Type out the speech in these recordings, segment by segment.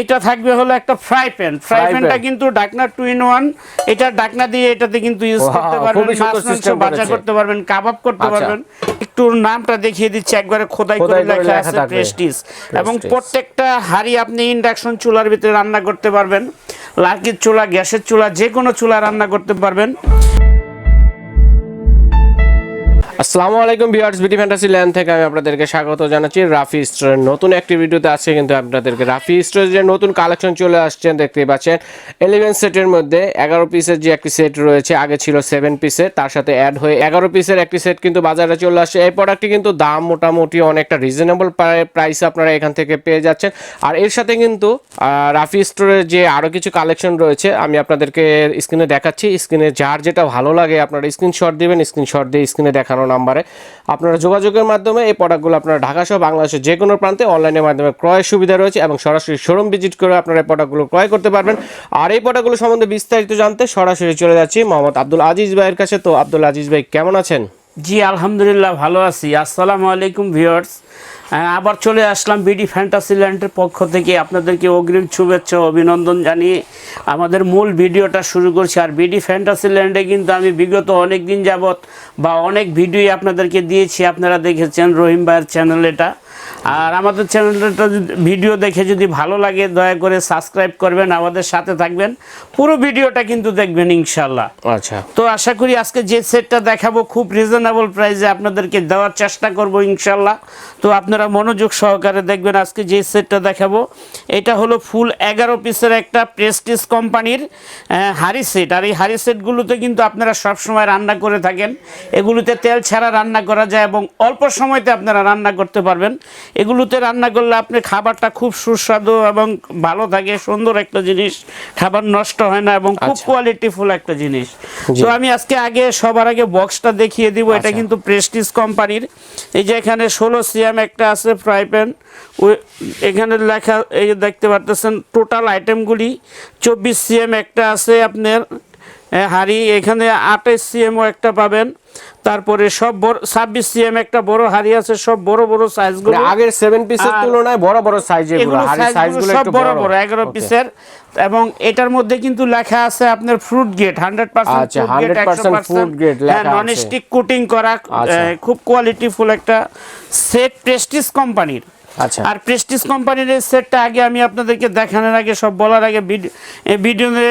এটা থাকবে হলো একটা ফ্রাই প্যানটা কিন্তু ঢাকনা 2 in 1। এটা ঢাকনা দিয়ে এটাতে কিন্তু ইউজ করতে পারবেন, মাছ মাংস ভাজা করতে পারবেন, কাবাব করতে পারবেন। একটু নামটা দেখিয়ে দিচ্ছি, একবারে খোদাই করে লেখা আছে প্রেস্টিজ। এবং প্রত্যেকটা হাঁড়ি আপনি ইন্ডাকশন চুলার ভিতরে রান্না করতে পারবেন, লার্কির চুলা, গ্যাসের চুলা, যে কোনো চুলা রান্না করতে পারবেন। আসসালামু আলাইকুম ভিউয়ার্স, বিডি ফ্যান্টাসিল্যান্ড থেকে আমি আপনাদেরকে স্বাগত জানাচ্ছি রাফি স্টোরের নতুন একটি ভিডিওতে। আজকে কিন্তু আপনাদেরকে রাফি স্টোরের যে নতুন কালেকশন চলে আসছেন দেখতেই পাচ্ছেন। 11 সেটের মধ্যে 11 পিসের যে একটি সেট রয়েছে, আগে ছিল 7 পিসের, তার সাথে অ্যাড হয়ে 11 পিসের একটি সেট কিন্তু বাজারে চলে আসছে। এই প্রোডাক্টটি কিন্তু দাম মোটামুটি অনেকটা রিজনেবল প্রাইসে আপনারা এখান থেকে পেয়ে যাচ্ছেন। আর এর সাথে কিন্তু রাফি স্টোরের যে আরও কিছু কালেকশন রয়েছে আমি আপনাদেরকে স্ক্রিনে দেখাচ্ছি। স্ক্রিনে যার যেটা ভালো লাগে আপনারা স্ক্রিনশট দিবেন, স্ক্রিনশট দিয়ে স্ক্রিনে দেখানো নাম্বারে আপনারা যোগাযোগের মাধ্যমে এই প্রোডাক্টগুলো আপনারা ঢাকা সহ বাংলাদেশের যে কোনো প্রান্তে অনলাইনের মাধ্যমে ক্রয়ের সুবিধা রয়েছে এবং সরাসরি শোরুম ভিজিট করে আপনারা এই প্রোডাক্টগুলো ক্রয় করতে পারবেন। আর এই প্রোডাক্টগুলো সম্বন্ধে বিস্তারিত জানতে সরাসরি চলে যাচ্ছি মোহাম্মদ আব্দুল আজিজ ভাইয়ের কাছে। তো আব্দুল আজিজ ভাই কেমন আছেন? জি আলহামদুলিল্লাহ ভালো আছি। আসসালামু আলাইকুম ভিউয়ার্স, আবার চলে আসলাম বিডি ফ্যান্টাসিল্যান্ডের পক্ষ থেকে আপনাদেরকে অগ্রিম শুভেচ্ছা ও অভিনন্দন জানিয়ে আমাদের মূল ভিডিওটা শুরু করছি। আর বিডি ফ্যান্টাসিল্যান্ডে কিন্তু আমি বিগত অনেক দিন যাবত বা অনেক ভিডিও আপনাদেরকে দিয়েছি, আপনারা দেখেছেন রহিম ভাইয়ের চ্যানেল এটা। আর আমাদের চ্যানেলটা ভিডিও দেখে যদি ভালো লাগে দয়া করে সাবস্ক্রাইব করবেন, আমাদের সাথে থাকবেন, পুরো ভিডিওটা কিন্তু দেখবেন ইনশাল্লাহ। আচ্ছা, তো আশা করি আজকে যে সেটটা দেখাবো খুব রিজনেবল প্রাইসে আপনাদেরকে দেওয়ার চেষ্টা করব ইনশাল্লাহ। তো আপনারা মনোযোগ সহকারে দেখবেন। আজকে যে সেটটা দেখাবো এটা হলো ফুল 11 পিসের একটা প্রেস্টিজ কোম্পানির হাঁড়ি সেট। আর এই হাঁড়ি সেটগুলোতে কিন্তু আপনারা সবসময় রান্না করে থাকেন। এগুলোতে তেল ছাড়া রান্না করা যায় এবং অল্প সময়তে আপনারা রান্না করতে পারবেন। এগুলোতে রান্না করলে আপনি খাবারটা খুব সুস্বাদু এবং ভালো থাকে, সুন্দর একটা জিনিস, খাবার নষ্ট হয় না এবং খুব কোয়ালিটিফুল একটা জিনিস। তো আমি আজকে সবার আগে বক্সটা দেখিয়ে দিব। এটা কিন্তু প্রেস্টিজ কোম্পানির। এই যে এখানে 16 সিএম একটা আছে ফ্রাই প্যান, এখানে লেখা এই যে দেখতে পারতেছেন টোটাল আইটেমগুলি। 24 সিএম একটা আছে আপনার হাঁড়ি, এখানে 28 সিএমও একটা পাবেন। তারপরে সব বড় 26 সিএম একটা বড় হাঁড়ি আছে, সব বড় বড় সাইজগুলো, আগের 7 পিসের তুলনায় বড় বড় সাইজের সাইজগুলো সব বড় বড় 11 পিসের। এবং এটার মধ্যে কিন্তু লেখা আছে আপনার ফ্রুট গেট 100% ফুড গ্রেড লেখা আছে, নন স্টিক কোটিং করা, খুব কোয়ালিটিফুল একটা সেট প্রেস্টিজ কোম্পানির। আর প্রেস্টিজ কোম্পানির এই সেটটা আগে আমি আপনাদেরকে দেখানোর আগে, সব বলার আগে ভিডিওতে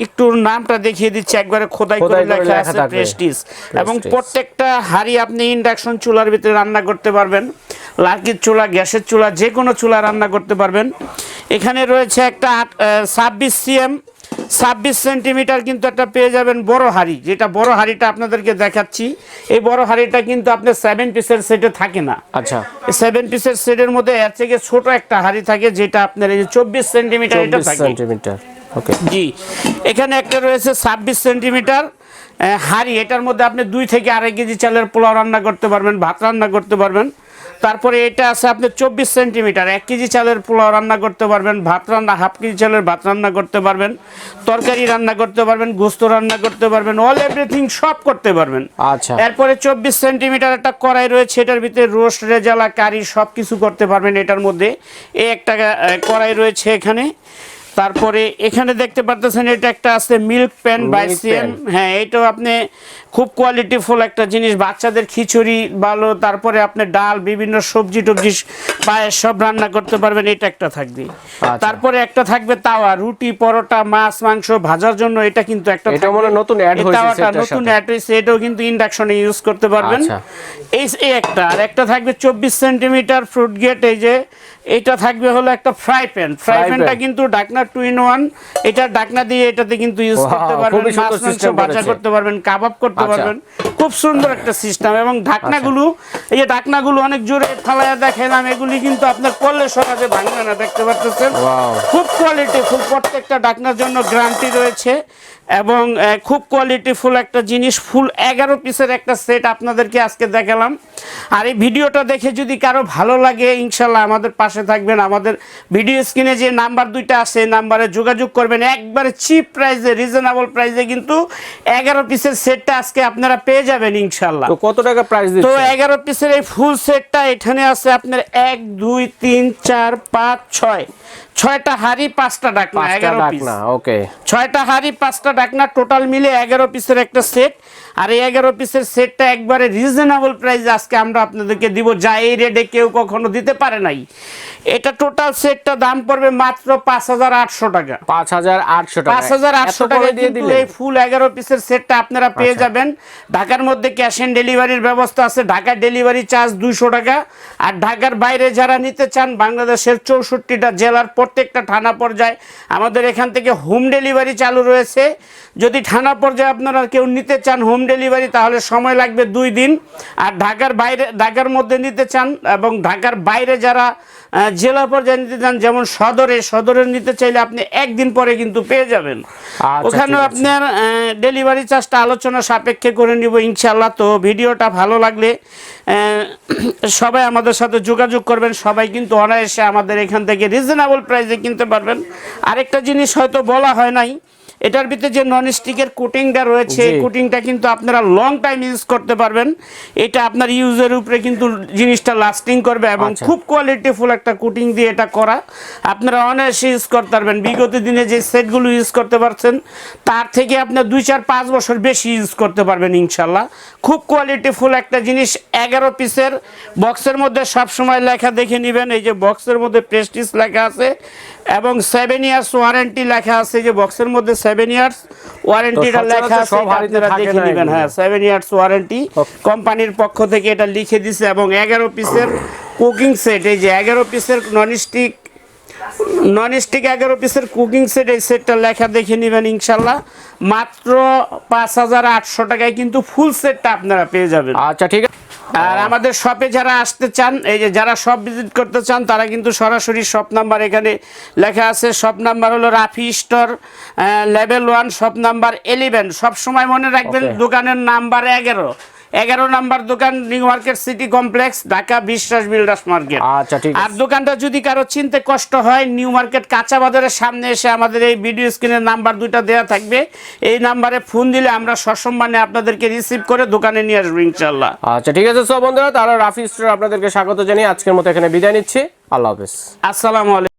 একটু নামটা দেখিয়ে দিচ্ছি, একবারে খোদাই করে লেখা আছে প্রেস্টিজ। এবং প্রত্যেকটা হাঁড়ি আপনি ইন্ডাকশন চুলার ভিতরে রান্না করতে পারবেন, লার্কির চুলা, গ্যাসের চুলা, যে কোনো চুলা রান্না করতে পারবেন। এখানে রয়েছে একটা 26 সেন্টিমিটার কিন্তু একটা পেয়ে যাবেন বড় হাঁড়ি, যেটা বড় হাঁড়িটা আপনাদেরকে দেখাচ্ছি। এই বড় হাঁড়িটা কিন্তু আপনার 7 পিসের সেটে থাকে না। আচ্ছা, 7 পিসের সেটের মধ্যে এর থেকে ছোট একটা হাঁড়ি থাকে, যেটা আপনার এই যে 24 সেন্টিমিটার এটা থাকে। ওকে জি, এখানে একটা রয়েছে 26 সেন্টিমিটার হাঁড়ি। এটার মধ্যে আপনি 2 থেকে 2.5 কেজি চালের পোলাও রান্না করতে পারবেন, ভাত রান্না করতে পারবেন। তারপরে এটা আছে আপনার 24 সেন্টিমিটার, 1 কেজি চালের পোলাও রান্না করতে পারবেন, ভাত রান্না 1/2 কেজি চালের ভাত রান্না করতে পারবেন, তরকারি রান্না করতে পারবেন, গোস্ত রান্না করতে পারবেন, অল এভরিথিং সব করতে পারবেন। আচ্ছা, এরপরে 24 সেন্টিমিটার একটা কড়াই রয়েছে, এটার ভিতরে রোস্ট, রেজালা, কারি সব কিছু করতে পারবেন এটার মধ্যে। এই একটা কড়াই রয়েছে এখানে। তারপরে এখানে দেখতে পারতেছেন এটা একটা আছে মিল্ক প্যান বাই সিএম। হ্যাঁ, এটাও আপনি খুব কোয়ালিটিফুল একটা জিনিস, বাচ্চাদের খিচুড়ি ভালো, তারপরে আপনি ডাল, বিভিন্ন সবজি টবজি, পায়েস সব রান্না করতে পারবেন। এটা একটা থাকবে। তারপরে একটা থাকবে তাওয়া, রুটি, পরোটা, মাছ মাংস ভাজার জন্য এটা কিন্তু একটা নতুন অ্যাড হয়েছে, এটাও কিন্তু ইন্ডাকশনে ইউজ করতে পারবেন। এই একটা আর একটা থাকবে 24 সেন্টিমিটার ফ্রুট গেট। এই যে এটা থাকবে হলো একটা ফ্রাই প্যানটা কিন্তু ঢাকনা 2 in 1। এটা ঢাকনা দিয়ে এটাতে কিন্তু ইউজ করতে পারবেন, মাছ মাংস ভাজা করতে পারবেন, কাবাব করতে পারবেন। খুব সুন্দর একটা সিস্টেম। এবং ঢাকনাগুলো, এই যে ঢাকনাগুলো অনেক জোরে ফালায়া দেখালাম, এগুলি কিন্তু আপনার করলে সহজে ভাঙবে না, দেখতে পাচ্ছেন। খুব কোয়ালিটিফুল, প্রত্যেকটা ঢাকনার জন্য গ্যারান্টি রয়েছে এবং খুব কোয়ালিটিফুল একটা জিনিস। ফুল 11 পিসের একটা সেট আপনাদেরকে আজকে দেখালাম। আর এই ভিডিওটা দেখে যদি কারো ভালো লাগে ইনশাল্লাহ আমাদের পাশে পাশে থাকবেন। আমাদের ভিডিও স্ক্রিনে যে নাম্বার দুইটা আছে এই নাম্বারে যোগাযোগ করবেন। একবারে চিপ প্রাইসে, রিজনেবল প্রাইসে কিন্তু 11 পিসের সেটটা আজকে আপনারা পেয়ে যাবেন ইনশাআল্লাহ। তো কত টাকা প্রাইস দিচ্ছেন? তো 11 পিসের এই ফুল সেটটা এখানে আছে আপনার 1 2 3 4 5 6 6টা হাড়ি 5টা ডাকনা, 11 পিস। ওকে, 6টা হাড়ি 5টা ডাকনা, টোটাল মিলে 11 পিসের একটা সেট। আর এই 11 পিসের সেটটা একবারে রিজনেবল প্রাইসে আজকে আমরা আপনাদেরকে দিব, যা এই রেটে কেউ কখনো দিতে পারে নাই। এটা টোটাল সেটটা দাম পড়বে মাত্র 5800 টাকা। 5800 টাকা, 5800 টাকা দিয়ে দিলে এই ফুল 11 পিসের সেটটা আপনারা পেয়ে যাবেন। ঢাকার মধ্যে ক্যাশ অন ডেলিভারির ব্যবস্থা আছে, ঢাকার ডেলিভারি চার্জ 200 টাকা। আর ঢাকার বাইরে যারা নিতে চান, বাংলাদেশের 64টা জেলার প্রত্যেকটা থানা পর্যায়ে আমাদের এখান থেকে হোম ডেলিভারি চালু রয়েছে। যদি থানা পর্যায়ে আপনারা কেউ নিতে চান হোম ডেলিভারি, তাহলে সময় লাগবে 2 দিন। আর ঢাকার বাইরে, ঢাকার মধ্যে নিতে চান এবং ঢাকার বাইরে যারা জেলা পর্যায়ে নিতে চান, যেমন সদরে নিতে চাইলে আপনি 1 দিন পরে কিন্তু পেয়ে যাবেন। ওখানেও আপনার ডেলিভারি চার্জটা আলোচনা সাপেক্ষে করে নিব ইনশাআল্লাহ। তো ভিডিওটা ভালো লাগলে সবাই আমাদের সাথে যোগাযোগ করবেন। সবাই কিন্তু অনায়াসে আমাদের এখান থেকে রিজনেবল প্রাইসে কিনতে পারবেন। আরেকটা জিনিস হয়তো বলা হয় নাই, এটার ভিতরে যে নন স্টিকের কোটিংটা রয়েছে, কোটিংটা কিন্তু আপনারা লং টাইম ইউজ করতে পারবেন। এটা আপনার ইউজের উপরে কিন্তু জিনিসটা লাস্টিং করবে এবং খুব কোয়ালিটিফুল একটা কোটিং দিয়ে এটা করা। আপনারা অনায়াসে ইউজ করতে পারবেন। বিগত দিনে যে সেটগুলো ইউজ করতে পারছেন তার থেকে আপনার 2 4 5 বছর বেশি ইউজ করতে পারবেন ইনশাল্লাহ। খুব কোয়ালিটিফুল একটা জিনিস। 11 পিসের বক্সের মধ্যে সবসময় লেখা দেখে নেবেন, এই যে বক্সের মধ্যে প্রেস্টিজ লেখা আছে এবং 7 ইয়ার্স ওয়ারেন্টি লেখা আছে। যে বক্সের মধ্যে 7 ইয়ার্স ওয়ারেন্টিটা লেখা আছে, আপনারা দেখে নেবেন। হ্যাঁ, 7 ইয়ার্স ওয়ারেন্টি কোম্পানির পক্ষ থেকে এটা লিখে দিছে। এবং 11 পিসের কুকিং সেট, এই যে 11 পিসের ননস্টিক 11 পিসের কুকিং সেট, এই সেটটা লেখা দেখে নেবেন ইনশাল্লাহ। মাত্র 5800 টাকায় কিন্তু ফুল সেটটা আপনারা পেয়ে যাবেন। আচ্ছা, ঠিক আছে। আর আমাদের শপে যারা আসতে চান, এই যে যারা শপ ভিজিট করতে চান, তারা কিন্তু সরাসরি শপ নাম্বার এখানে লেখা আছে। শপ নাম্বার হলো Rafi store level 1, shop number 11। সব সময় মনে রাখবেন দোকানের নাম্বার 11 নাম্বার দোকান, new market city complex, Dhaka বিশ্বাস বিল্ডার্স মার্কেট। আচ্ছা, ঠিক আছে। আর দোকানটা যদি কারো চিনতে কষ্ট হয়, নিউ মার্কেট কাঁচা বাজারের সামনে এসে আমাদের এই ভিডিও স্ক্রিনের নাম্বার 2টা দেওয়া থাকবে, এই নাম্বারে ফোন দিলে আমরা সসম্মানে আপনাদেরকে রিসিভ করে দোকানে নিয়ে আসবো ইনশাআল্লাহ। আচ্ছা, ঠিক আছে। সব বন্ধুরা, তারা রাফি স্টোর আপনাদেরকে স্বাগত জানিয়ে আজকের মতো এখানে বিদায় নিচ্ছি। আল্লাহ হাফেজ, আসসালামু আলাইকুম।